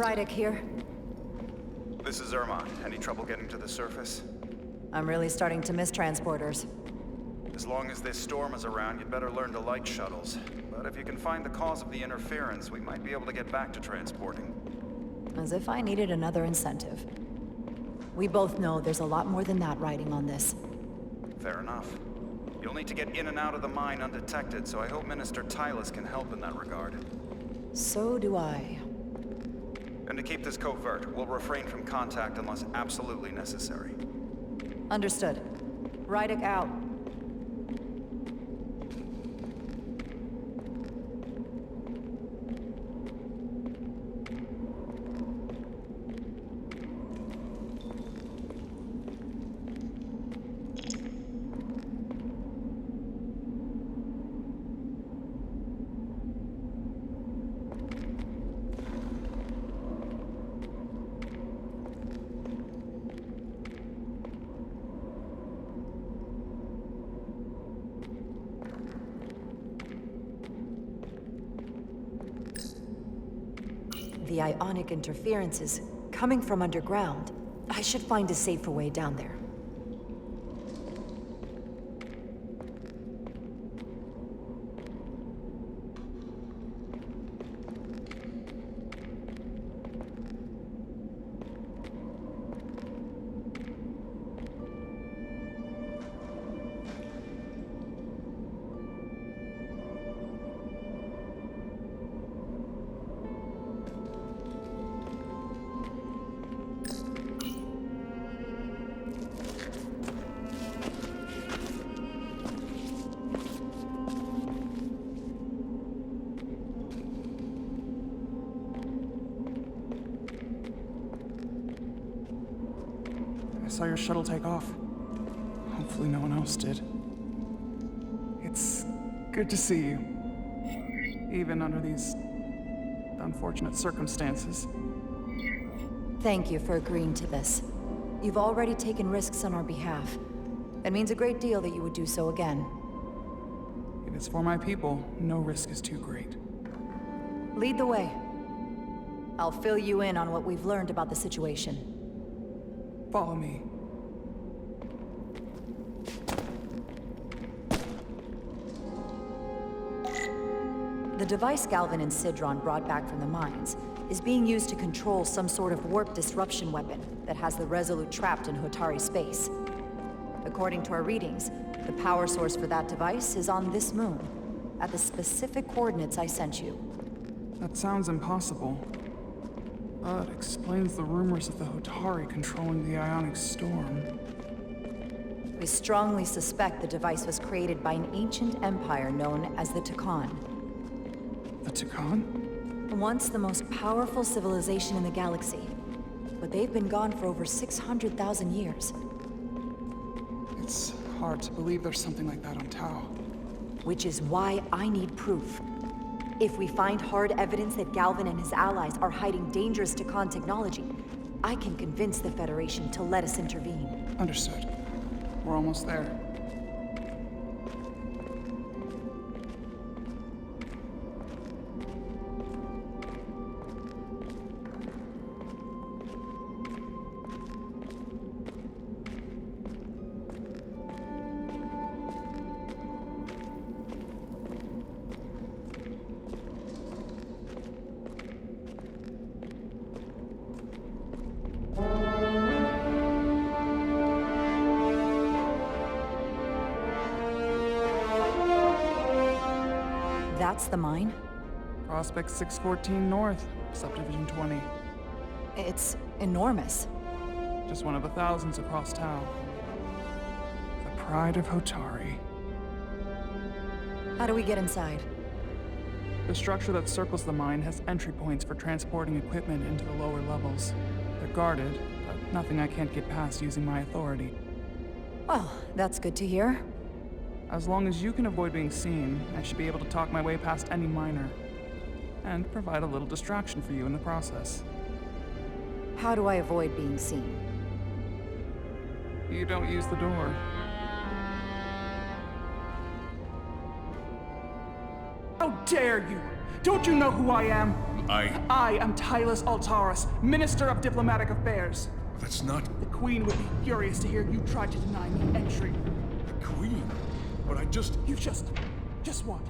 Rydick here. This is Irma. Any trouble getting to the surface? I'm really starting to miss transporters. As long as this storm is around, you'd better learn to like shuttles. But if you can find the cause of the interference, we might be able to get back to transporting. As if I needed another incentive. We both know there's a lot more than that riding on this. Fair enough. You'll need to get in and out of the mine undetected, so I hope Minister Tylus can help in that regard. So do I. And to keep this covert, we'll refrain from contact unless absolutely necessary. Understood. Rydick out. The ionic interference is coming from underground. I should find a safer way down there. I saw your shuttle take off. Hopefully no one else did. It's good to see you. Even under these unfortunate circumstances. Thank you for agreeing to this. You've already taken risks on our behalf. It means a great deal that you would do so again. If it's for my people, no risk is too great. Lead the way. I'll fill you in on what we've learned about the situation. Follow me. The device Galvin and Sidron brought back from the mines is being used to control some sort of warp disruption weapon that has the Resolute trapped in Hotari space. According to our readings, the power source for that device is on this moon, at the specific coordinates I sent you. That sounds impossible. But explains the rumors of the Hotari controlling the ionic storm. We strongly suspect the device was created by an ancient empire known as the Takan. The Takan? Once the most powerful civilization in the galaxy, but they've been gone for over 600,000 years. It's hard to believe there's something like that on Tau. Which is why I need proof. If we find hard evidence that Galvin and his allies are hiding dangerous Takan technology, I can convince the Federation to let us intervene. Understood. We're almost there. That's the mine? Prospect 614 North, Subdivision 20. It's enormous. Just one of the thousands across Tau. The pride of Hotari. How do we get inside? The structure that circles the mine has entry points for transporting equipment into the lower levels. They're guarded, but nothing I can't get past using my authority. Well, that's good to hear. As long as you can avoid being seen, I should be able to talk my way past any miner. And provide a little distraction for you in the process. How do I avoid being seen? You don't use the door. How dare you! Don't you know who I am? I am Tylus Altaris, Minister of Diplomatic Affairs. That's not The Queen would be furious to hear you tried to deny me entry. the Queen. But I just... You just what?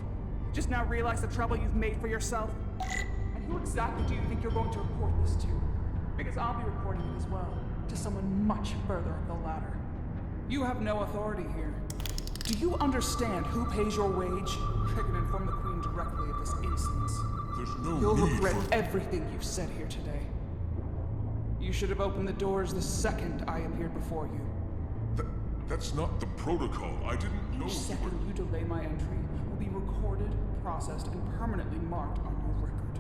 Just now realize the trouble you've made for yourself? And who exactly do you think you're going to report this to? Because I'll be reporting it as well, to someone much further up the ladder. You have no authority here. Do you understand who pays your wage? I can inform the Queen directly of this instance. There's no You'll need regret for... everything you've said here today. You should have opened the doors the second I appeared before you. That's not the protocol. I didn't know Each you second were... you delay my entry will be recorded, processed, and permanently marked on your record.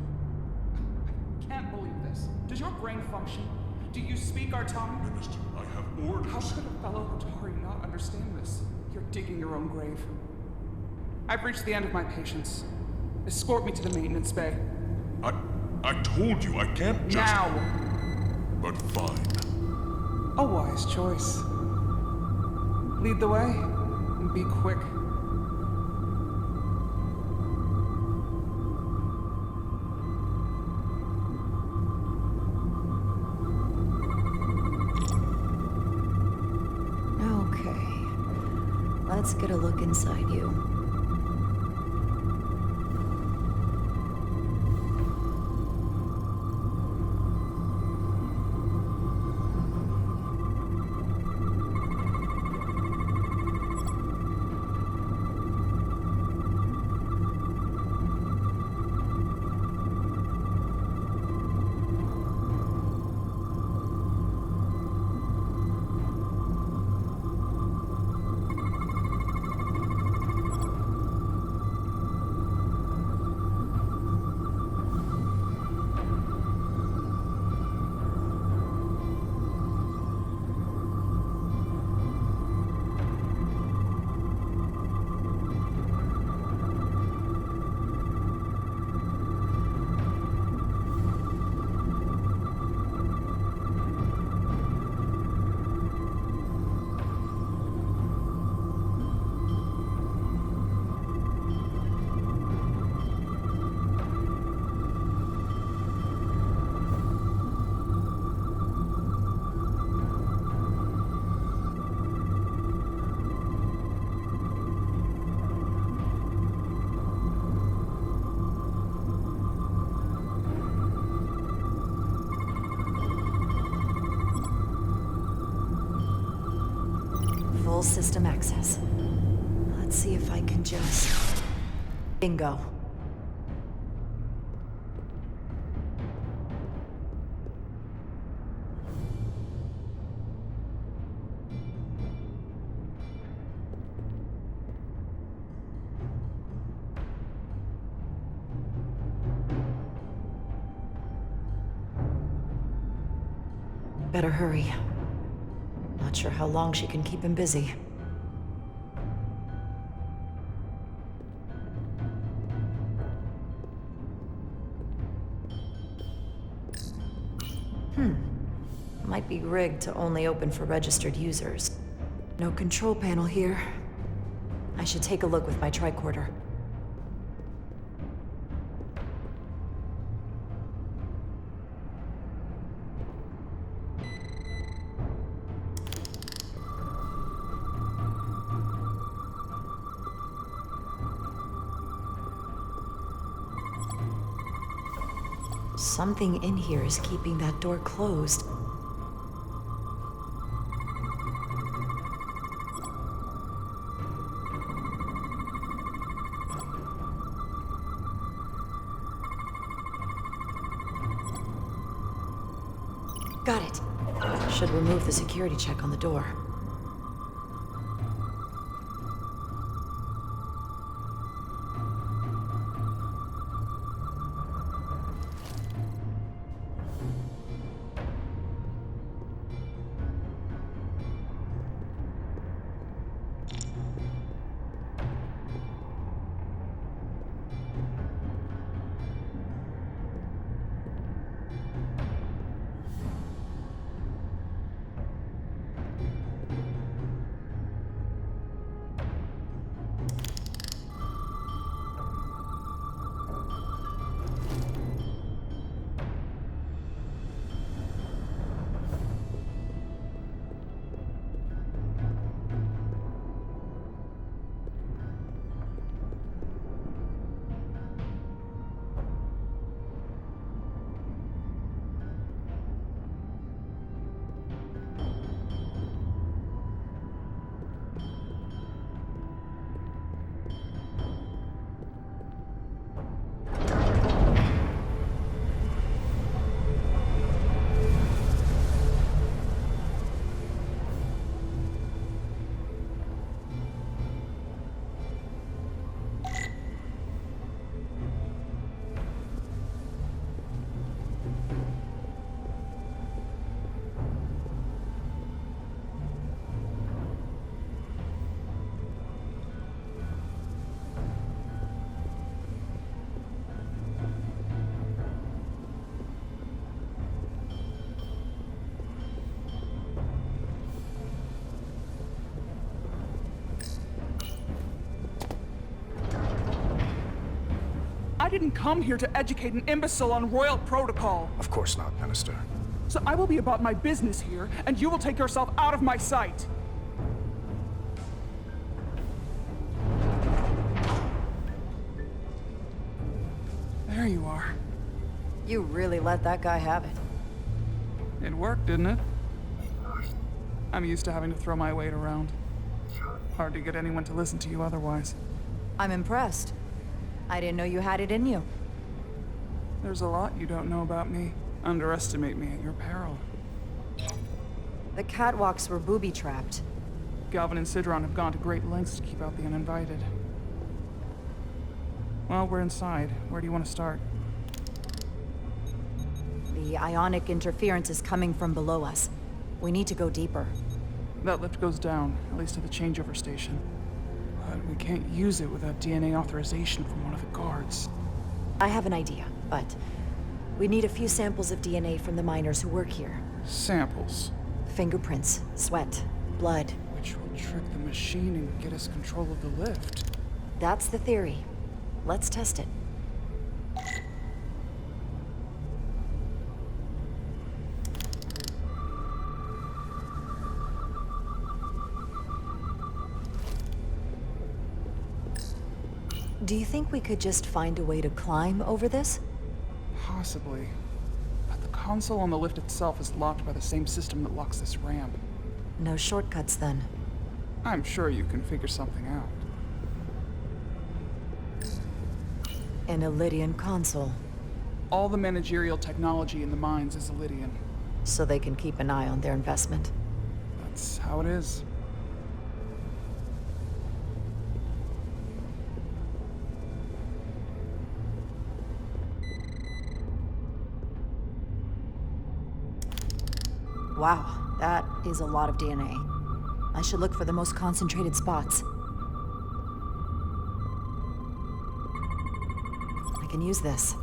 I can't believe this. Does your brain function? Do you speak our tongue? Minister, I have orders. How could a fellow Hotari not understand this? You're digging your own grave. I've reached the end of my patience. Escort me to the maintenance bay. I told you I can't just... Now! But fine. A wise choice. Lead the way, and be quick. Okay. Let's get a look inside you. Full system access. Let's see if I can just... Bingo. Better hurry. Not sure how long she can keep him busy. Might be rigged to only open for registered users. No control panel here. I should take a look with my tricorder. Something in here is keeping that door closed. Got it. Should remove the security check on the door. didn't come here to educate an imbecile on royal protocol. Of course not, Minister. So I will be about my business here, and you will take yourself out of my sight. There you are. You really let that guy have it. It worked, didn't it? I'm used to having to throw my weight around. Hard to get anyone to listen to you otherwise. I'm impressed. I didn't know you had it in you. There's a lot you don't know about me. Underestimate me at your peril. The catwalks were booby-trapped. Galvin and Sidron have gone to great lengths to keep out the uninvited. Well, we're inside. Where do you want to start? The ionic interference is coming from below us. We need to go deeper. That lift goes down, at least to the changeover station. But we can't use it without DNA authorization from one of the guards. I have an idea, but we need a few samples of DNA from the miners who work here. Samples. Fingerprints, sweat, blood. Which will trick the machine and get us control of the lift. That's the theory. Let's test it. Do you think we could just find a way to climb over this? Possibly. But the console on the lift itself is locked by the same system that locks this ramp. No shortcuts then. I'm sure you can figure something out. An Illydian console, All the managerial technology in the mines is Illydian. so they can keep an eye on their investment. That's how it is. Wow, that is a lot of DNA. I should look for the most concentrated spots. I can use this.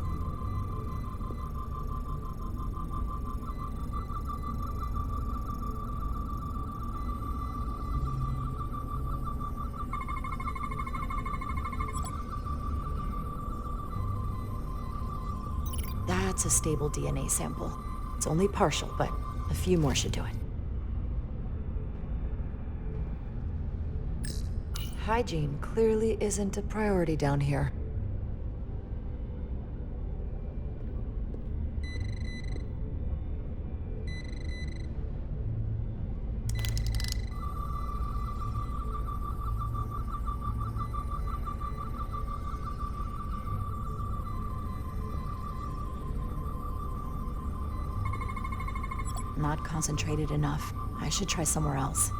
That's a stable DNA sample. It's only partial, but a few more should do it. Hygiene clearly isn't a priority down here. Not concentrated enough. I should try somewhere else.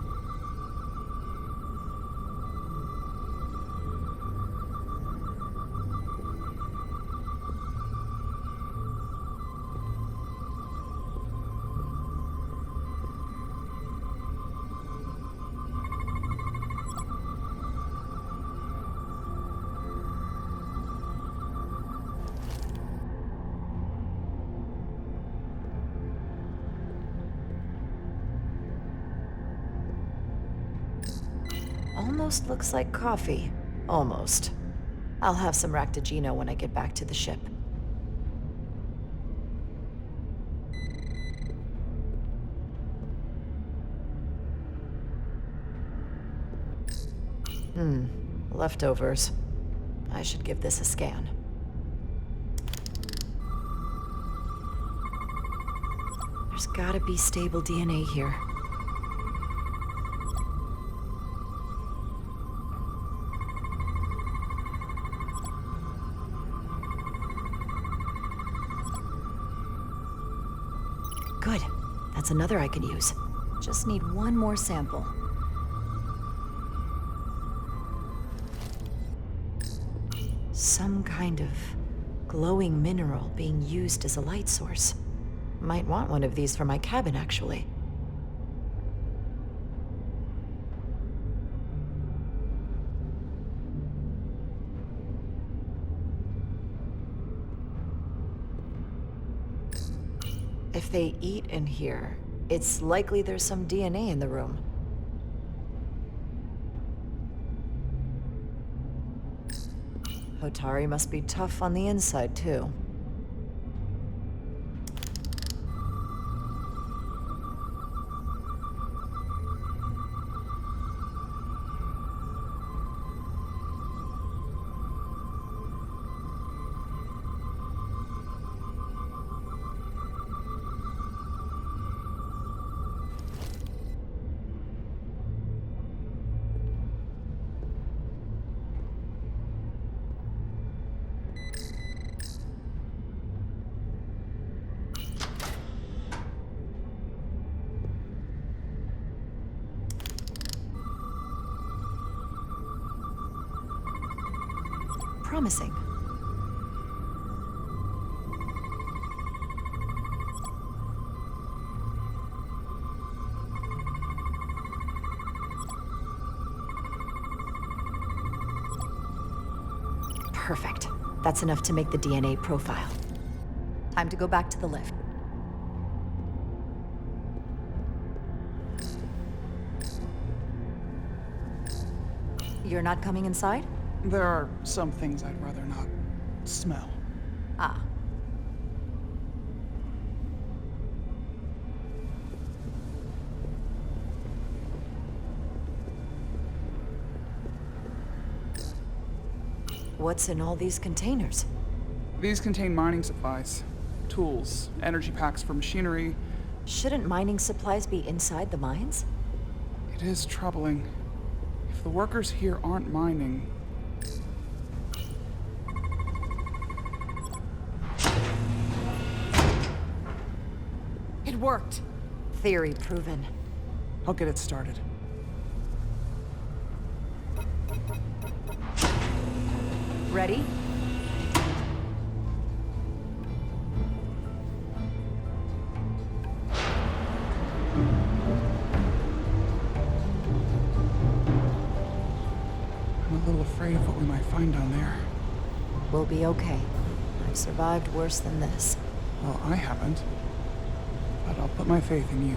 Almost looks like coffee. Almost. I'll have some Ractagino when I get back to the ship. Leftovers. I should give this a scan. There's gotta be stable DNA here. Good. That's another I can use. Just need one more sample. Some kind of glowing mineral being used as a light source. Might want one of these for my cabin, actually. If they eat in here, it's likely there's some DNA in the room. Hotari must be tough on the inside, too. Promising. Perfect. That's enough to make the DNA profile. Time to go back to the lift. You're not coming inside? There are some things I'd rather not smell. Ah. What's in all these containers? These contain mining supplies, tools, energy packs for machinery. Shouldn't mining supplies be inside the mines? It is troubling. If the workers here aren't mining, It worked. Theory proven. I'll get it started. Ready? I'm a little afraid of what we might find down there. We'll be okay. I've survived worse than this. Well, I haven't. But I'll put my faith in you.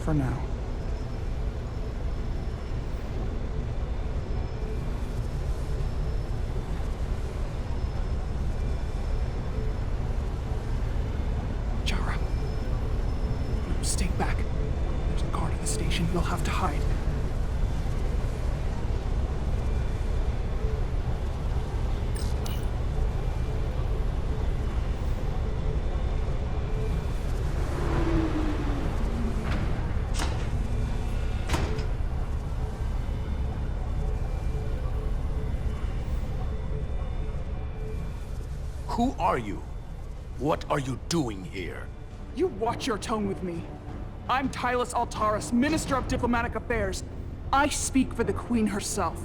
For now. Jara. No, stay back. There's a guard at the station. You'll have to hide. Who are you? What are you doing here? You watch your tone with me. I'm Tylus Altaris, Minister of Diplomatic Affairs. I speak for the Queen herself.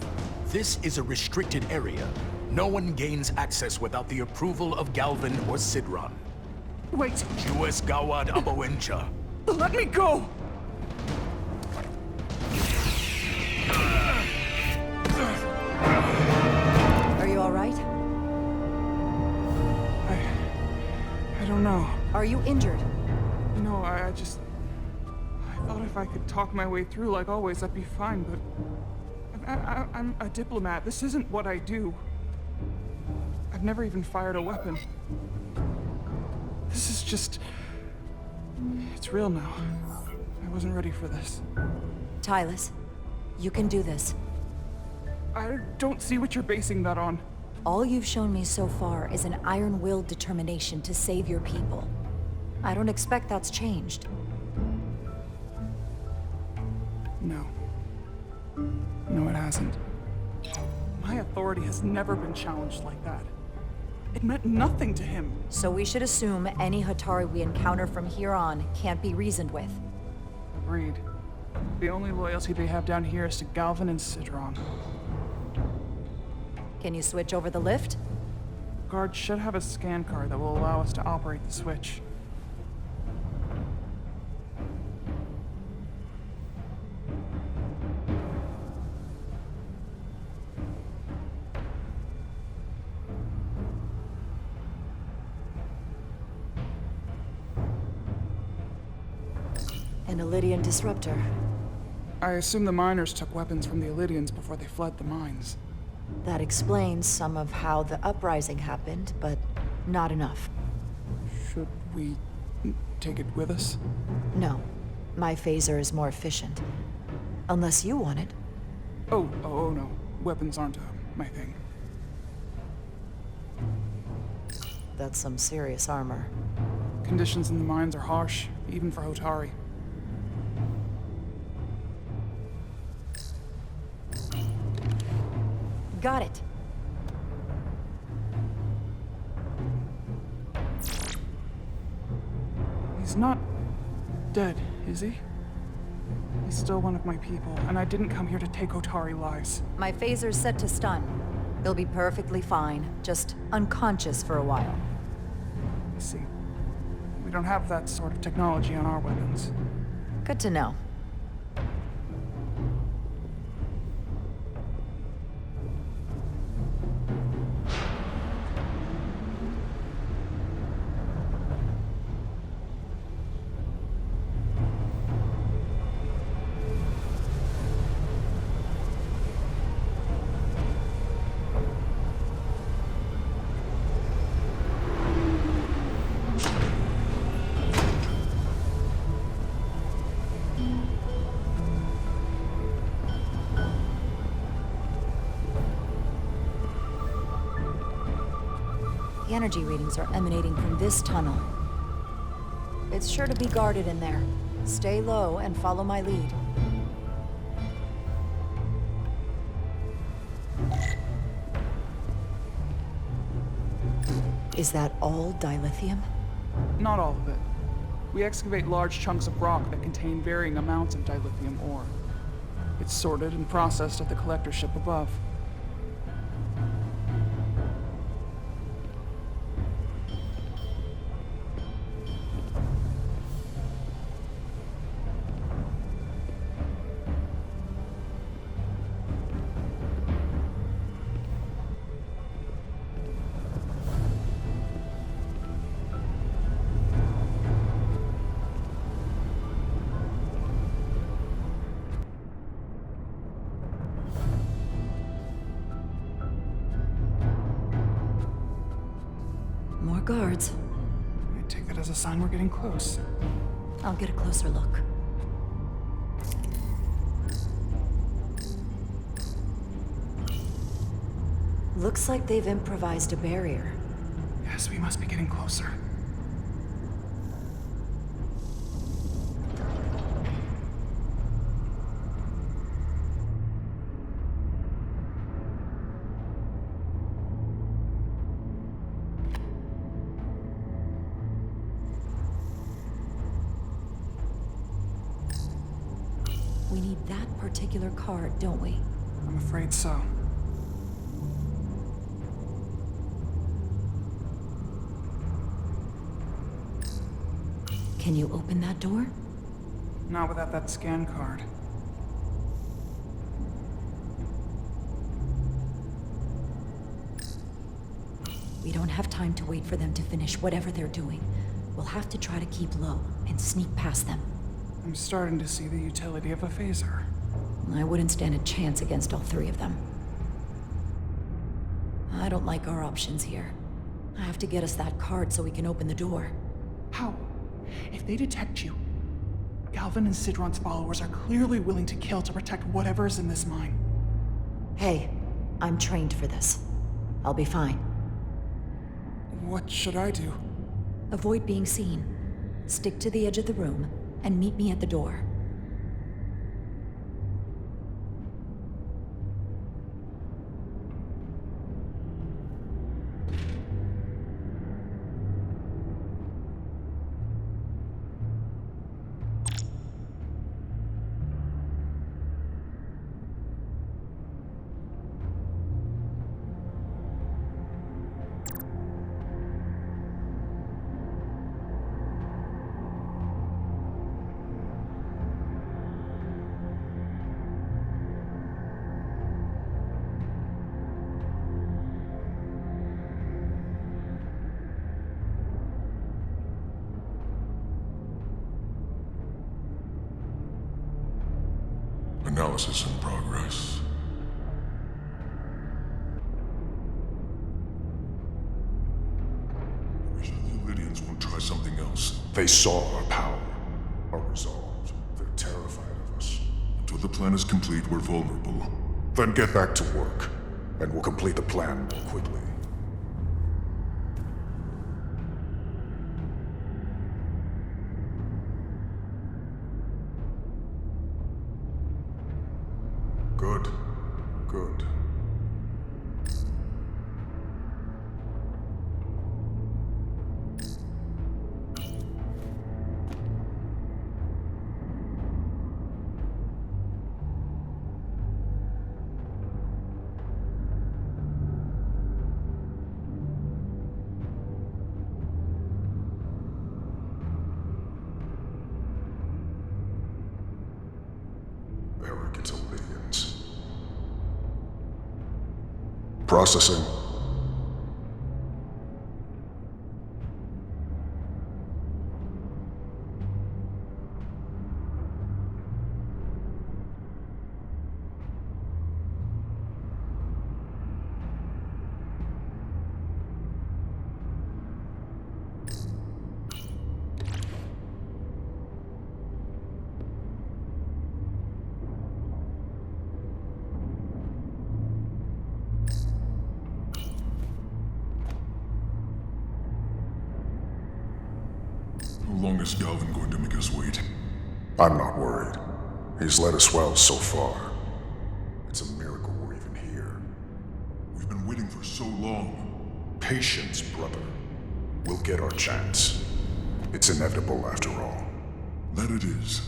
This is a restricted area. No one gains access without the approval of Galvin or Sidron. Wait, Jues Gawad Abawencha. let me go! Are you all right? I don't know. Are you injured? No, I thought if I could talk my way through like always, I'd be fine, but I'm a diplomat. This isn't what I do. I've never even fired a weapon. This is just... It's real now. I wasn't ready for this. Tylus, you can do this. I don't see what you're basing that on. All you've shown me so far is an iron-willed determination to save your people. I don't expect that's changed. No. No, it hasn't. My authority has never been challenged like that. It meant nothing to him. So we should assume any Hotari we encounter from here on can't be reasoned with. Agreed. The only loyalty they have down here is to Galvin and Sidron. Can you switch over the lift? Guard should have a scan card that will allow us to operate the switch. An Illydian disruptor. I assume the miners took weapons from the Illydians before they fled the mines. That explains some of how the uprising happened, but not enough. Should we take it with us? No. My phaser is more efficient. Unless you want it. Oh no. Weapons aren't my thing. That's some serious armor. Conditions in the mines are harsh, even for Hotari. Got it. He's not dead, is he? He's still one of my people, and I didn't come here to take Hotari lives. My phaser's set to stun. He'll be perfectly fine, just unconscious for a while. I see. We don't have that sort of technology on our weapons. Good to know. The energy readings are emanating from this tunnel. It's sure to be guarded in there. Stay low and follow my lead. Is that all dilithium? Not all of it. We excavate large chunks of rock that contain varying amounts of dilithium ore. It's sorted and processed at the collector ship above. More guards. I take that as a sign we're getting close. I'll get a closer look. Looks like they've improvised a barrier. Yes, we must be getting closer. We need that particular card, don't we? I'm afraid so. Can you open that door? Not without that scan card. We don't have time to wait for them to finish whatever they're doing. We'll have to try to keep low and sneak past them. I'm starting to see the utility of a phaser. I wouldn't stand a chance against all three of them. I don't like our options here. I have to get us that card so we can open the door. How? If they detect you, Galvin and Sidron's followers are clearly willing to kill to protect whatever is in this mine. Hey, I'm trained for this. I'll be fine. What should I do? Avoid being seen. Stick to the edge of the room and meet me at the door. Analysis in progress. They saw our power, our resolve. They're terrified of us. Until the plan is complete, we're vulnerable. Then get back to work, and we'll complete the plan more quickly. Good. Good. Arrogant Olympians. Processing. How long is Galvin going to make us wait? I'm not worried. He's led us well so far. It's a miracle we're even here. We've been waiting for so long. Patience, brother. We'll get our chance. It's inevitable after all. That it is.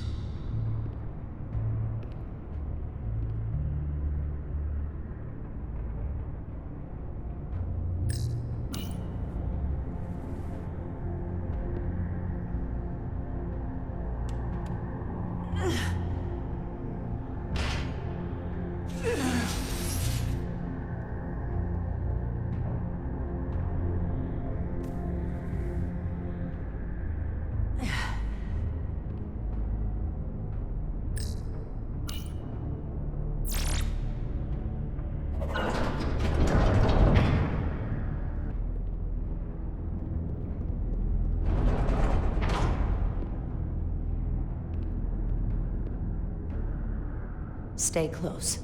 Stay close.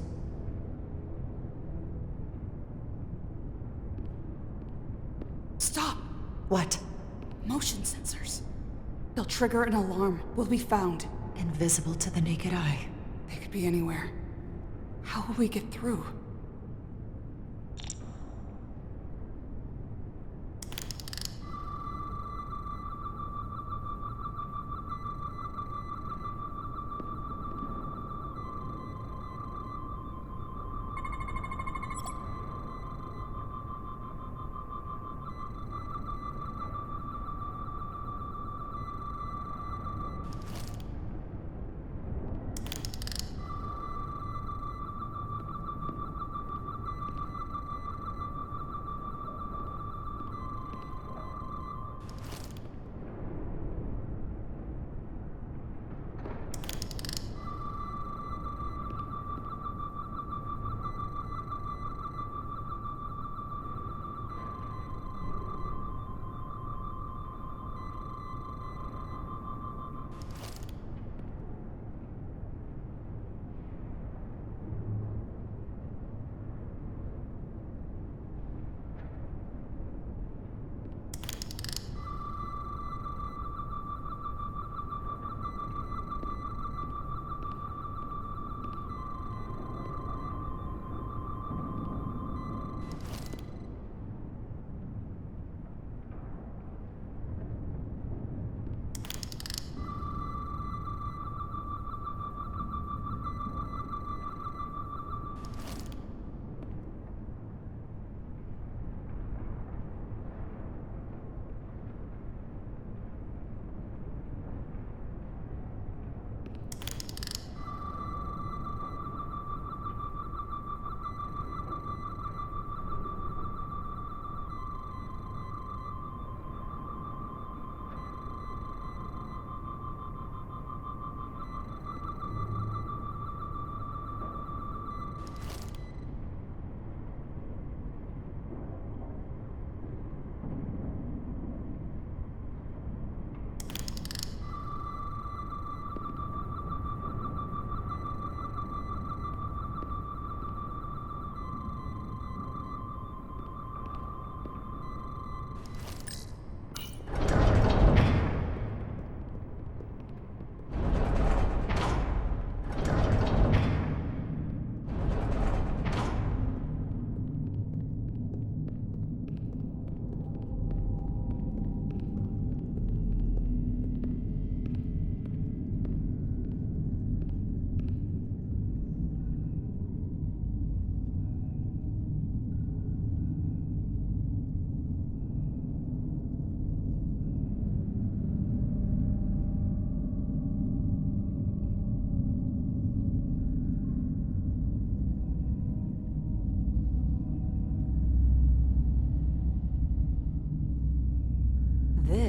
Stop! What? Motion sensors. They'll trigger an alarm. We'll be found. Invisible to the naked eye. They could be anywhere. How will we get through?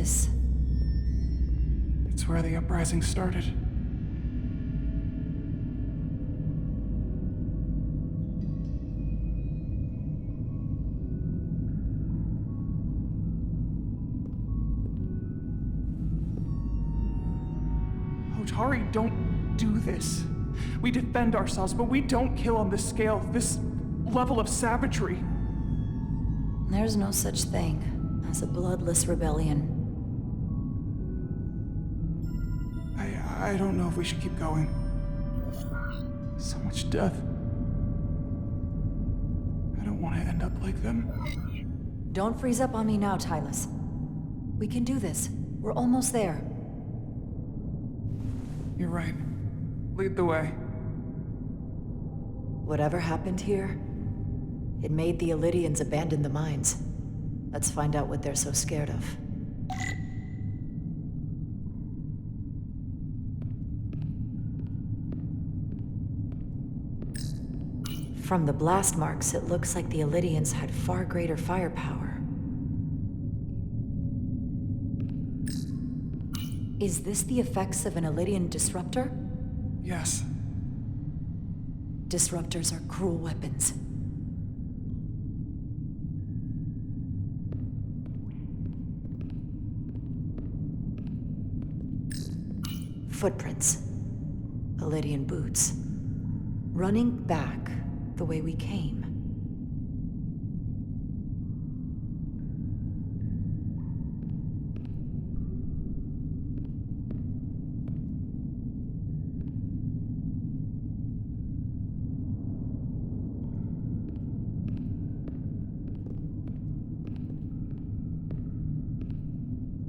this? It's where the uprising started. Hotari don't do this. We defend ourselves, but we don't kill on this scale, this level of savagery. There's no such thing as a bloodless rebellion. I don't know if we should keep going. So much death. I don't want to end up like them. Don't freeze up on me now, Tylus. We can do this. We're almost there. You're right. Lead the way. Whatever happened here, it made the Illydians abandon the mines. Let's find out what they're so scared of. From the blast marks, it looks like the Illydians had far greater firepower. Is this the effects of an Illydian disruptor? Yes. Disruptors are cruel weapons. Footprints. Illydian boots. Running back the way we came.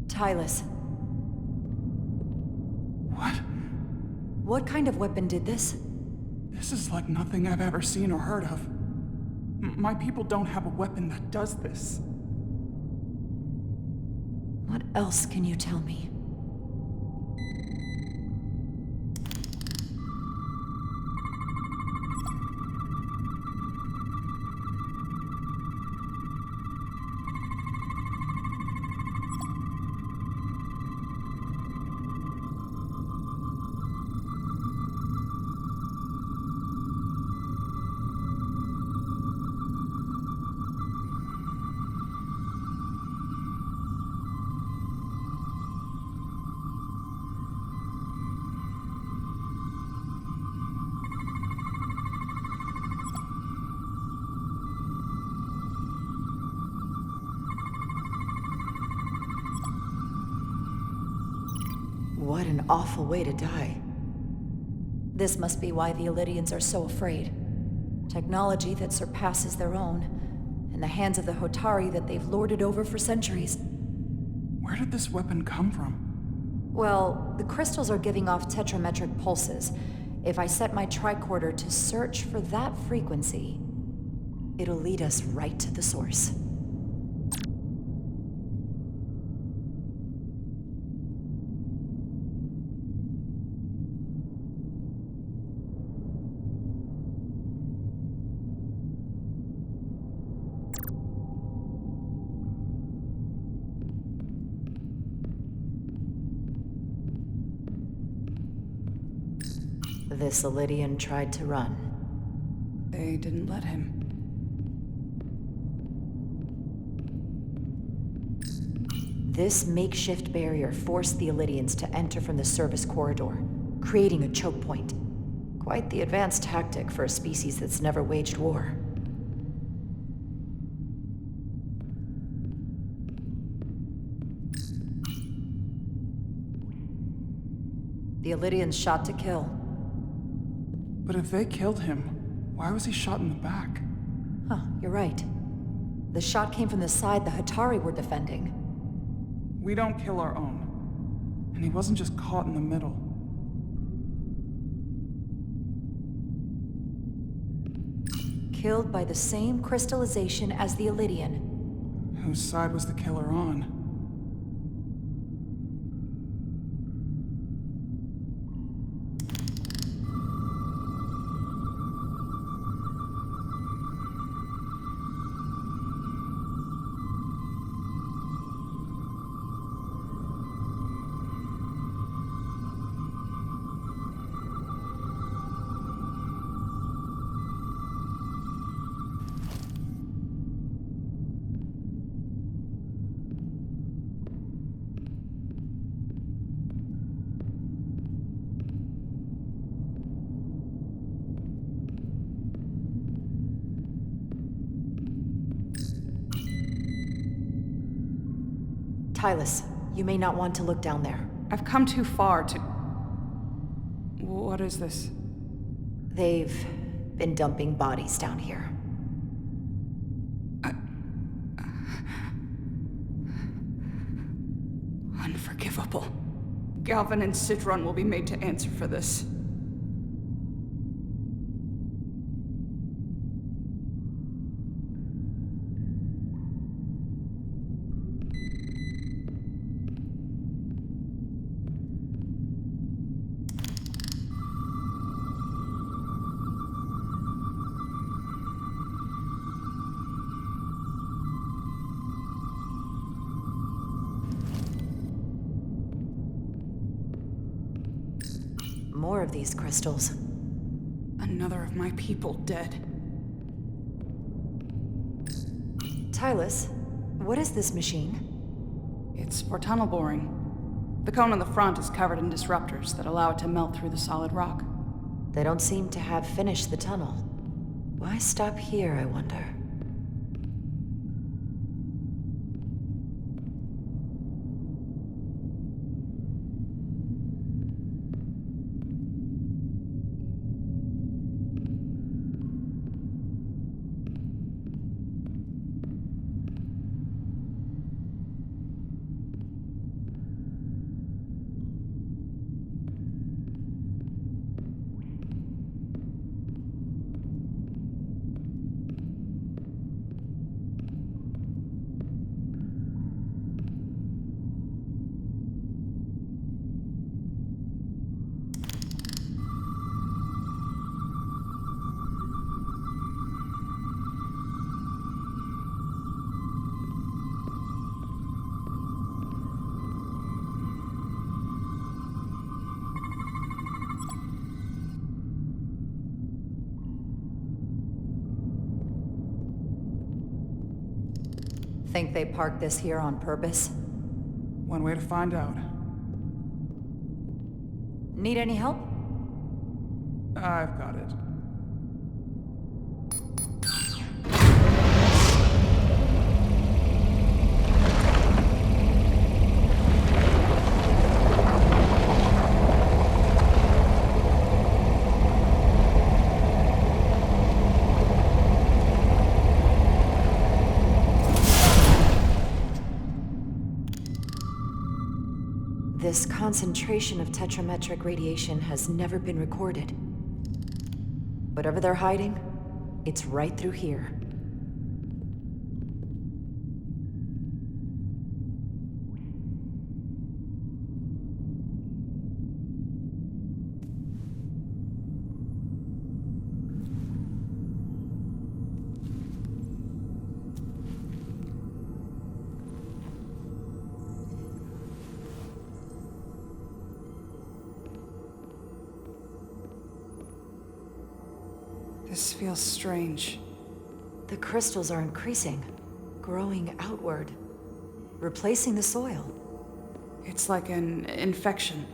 Tylus. What? What kind of weapon did this? This is like nothing I've ever seen or heard of. My people don't have a weapon that does this. What else can you tell me? What an awful way to die. This must be why the Illydians are so afraid. Technology that surpasses their own, in the hands of the Hotari that they've lorded over for centuries. Where did this weapon come from? Well, the crystals are giving off tetrametric pulses. If I set my tricorder to search for that frequency, it'll lead us right to the source. This Illydian tried to run. They didn't let him. This makeshift barrier forced the Illydians to enter from the service corridor, creating a choke point. Quite the advanced tactic for a species that's never waged war. The Illydians shot to kill. But if they killed him, why was he shot in the back? Huh, you're right. The shot came from the side the Hotari were defending. We don't kill our own. And he wasn't just caught in the middle. Killed by the same crystallization as the Illydian. Whose side was the killer on? Tylus, you may not want to look down there. I've come too far to... What is this? They've been dumping bodies down here. Unforgivable. Galvin and Sidron will be made to answer for this. More of these crystals. Another of my people dead. Tylus, what is this machine? It's for tunnel boring. The cone on the front is covered in disruptors that allow it to melt through the solid rock. They don't seem to have finished the tunnel. Why stop here, I wonder? Think they parked this here on purpose? One way to find out. Need any help? I've got it. This concentration of tetrametric radiation has never been recorded. Whatever they're hiding, it's right through here. This feels strange. The crystals are increasing, growing outward, replacing the soil. It's like an infection.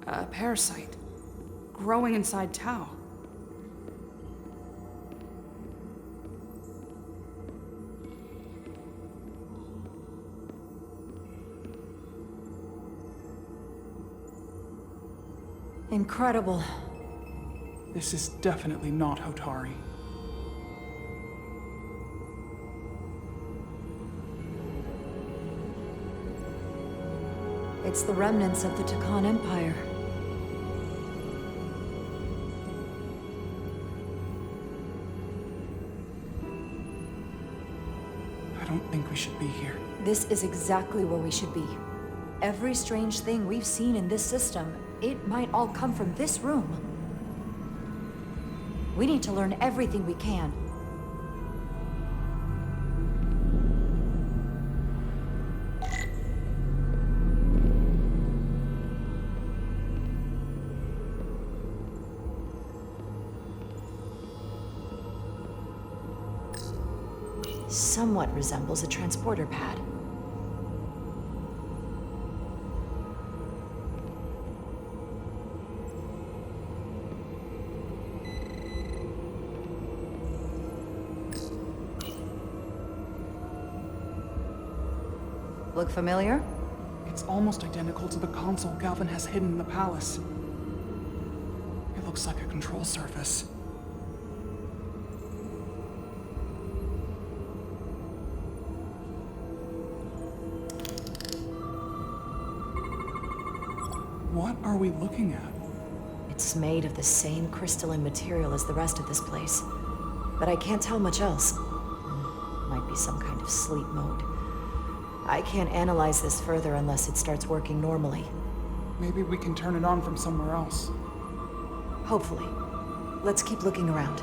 A parasite. Growing inside Tau. Incredible. This is definitely not Hotari. It's the remnants of the Takan Empire. I don't think we should be here. This is exactly where we should be. Every strange thing we've seen in this system, it might all come from this room. We need to learn everything we can. Somewhat resembles a transporter pad. look familiar? It's almost identical to the console Galvin has hidden in the palace. It looks like a control surface. What are we looking at? It's made of the same crystalline material as the rest of this place. But I can't tell much else. Might be some kind of sleep mode. I can't analyze this further unless it starts working normally. Maybe we can turn it on from somewhere else. Hopefully. Let's keep looking around.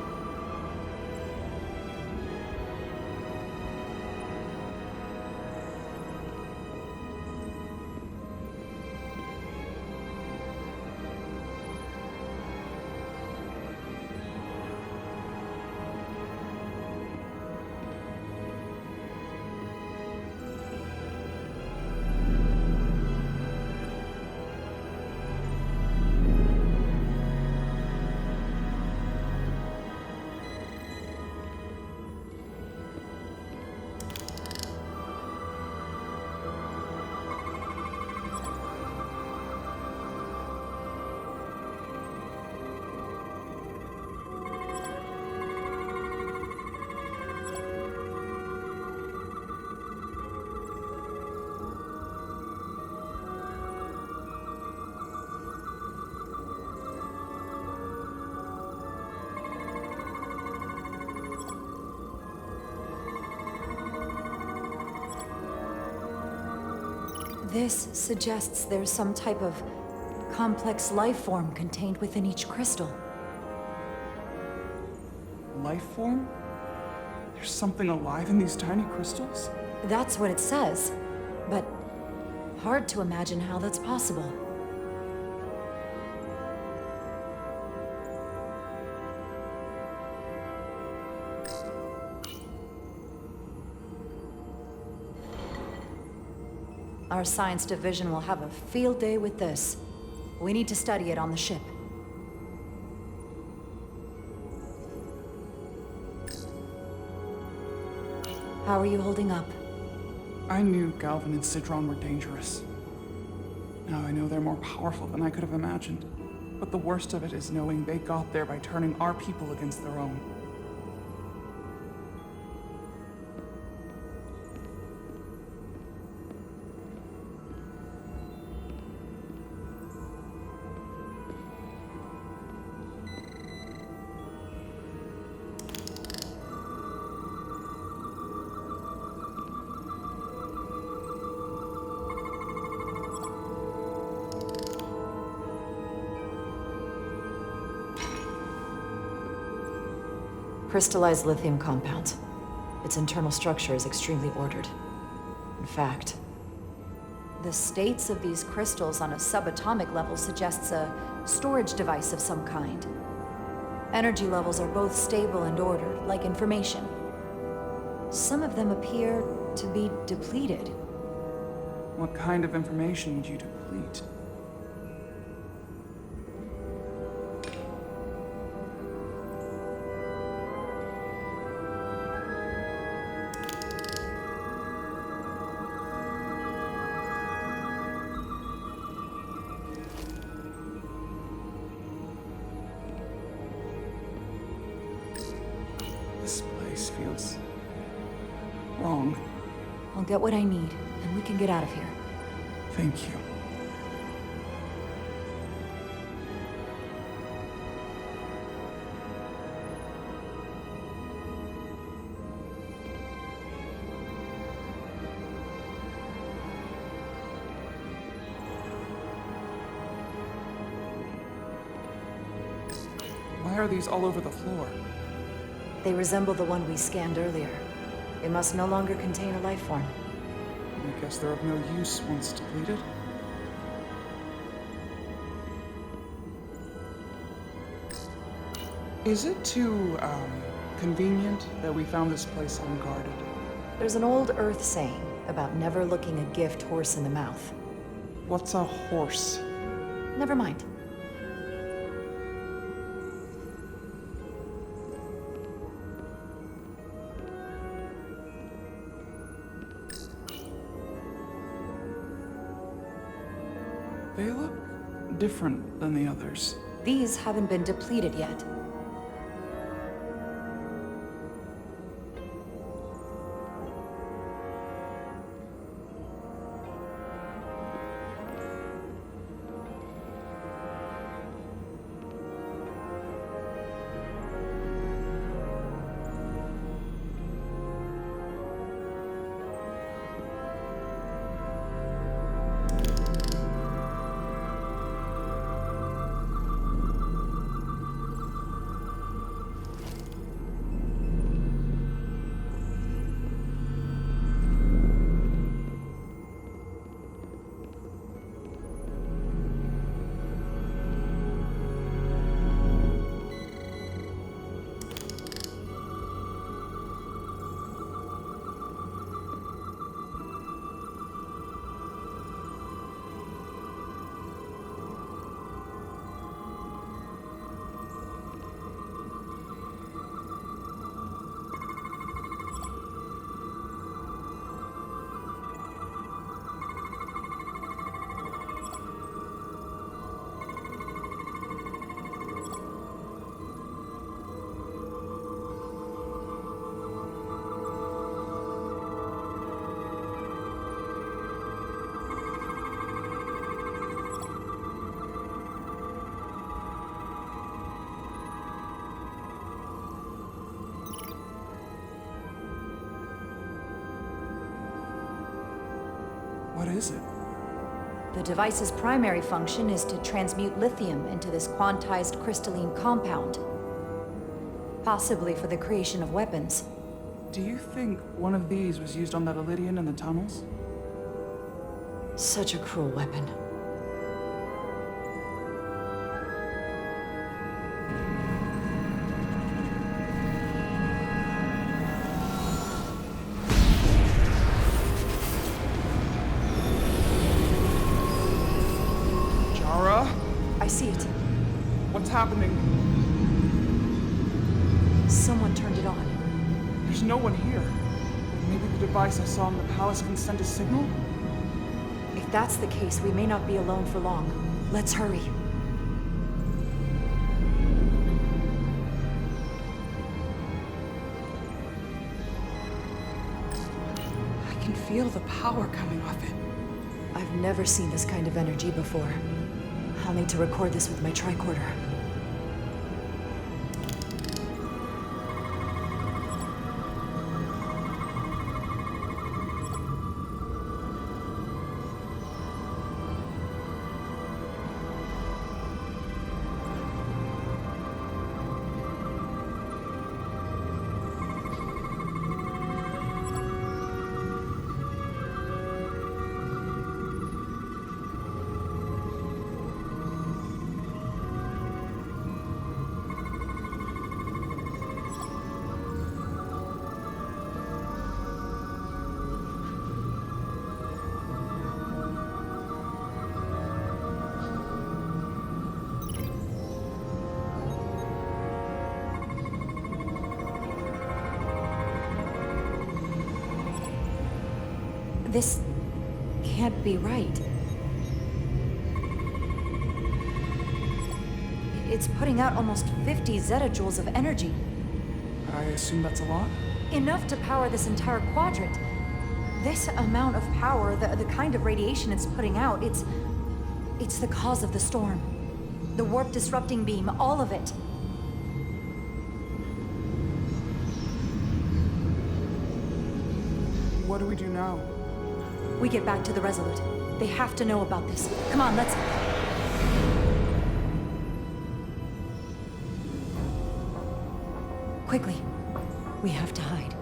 This suggests there's some type of complex life form contained within each crystal. Life form? There's something alive in these tiny crystals? That's what it says, but hard to imagine how that's possible. Our science division will have a field day with this. We need to study it on the ship. How are you holding up? I knew Galvin and Sidron were dangerous. Now I know they're more powerful than I could have imagined. But the worst of it is knowing they got there by turning our people against their own. Crystallized lithium compound. Its internal structure is extremely ordered. In fact, the states of these crystals on a subatomic level suggests a storage device of some kind. Energy levels are both stable and ordered, like information. Some of them appear to be depleted. What kind of information would you deplete? This place feels wrong. I'll get what I need, and we can get out of here. Thank you. Why are these all over the floor? They resemble the one we scanned earlier. It must no longer contain a life form. I guess they're of no use once depleted. Is it too, convenient that we found this place unguarded? There's an old Earth saying about never looking a gift horse in the mouth. What's a horse? Never mind. different than the others. These haven't been depleted yet. What is it? The device's primary function is to transmute lithium into this quantized crystalline compound. Possibly for the creation of weapons. Do you think one of these was used on that Elydian in the tunnels? Such a cruel weapon. Jara? I see it. What's happening? Someone turned it on. There's no one here. Maybe the device I saw in the palace can send a signal? If that's the case, we may not be alone for long. Let's hurry. I can feel the power coming off it. I've never seen this kind of energy before. I'll need to record this with my tricorder. This can't be right. It's putting out almost 50 zettajoules of energy. I assume that's a lot? Enough to power this entire quadrant. This amount of power, the kind of radiation it's putting out, it's the cause of the storm. The warp disrupting beam, all of it. What do we do now? We get back to the Resolute. They have to know about this. Come on, let's... Quickly. We have to hide.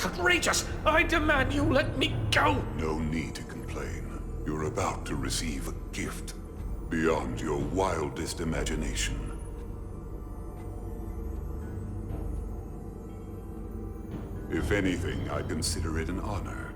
Outrageous! I demand you let me go! No need to complain. You're about to receive a gift beyond your wildest imagination. If anything, I consider it an honor.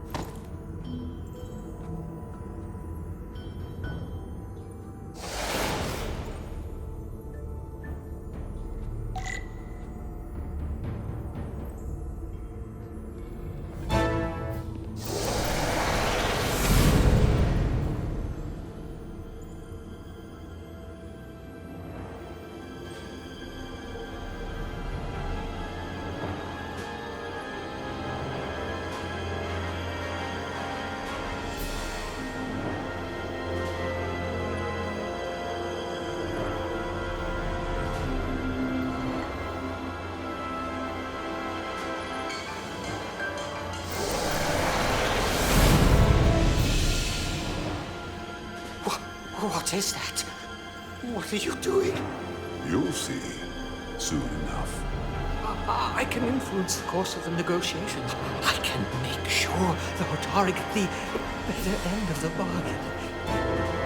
What is that? What are you doing? You'll see soon enough. I can influence the course of the negotiations. I can make sure the Hotari get the better end of the bargain.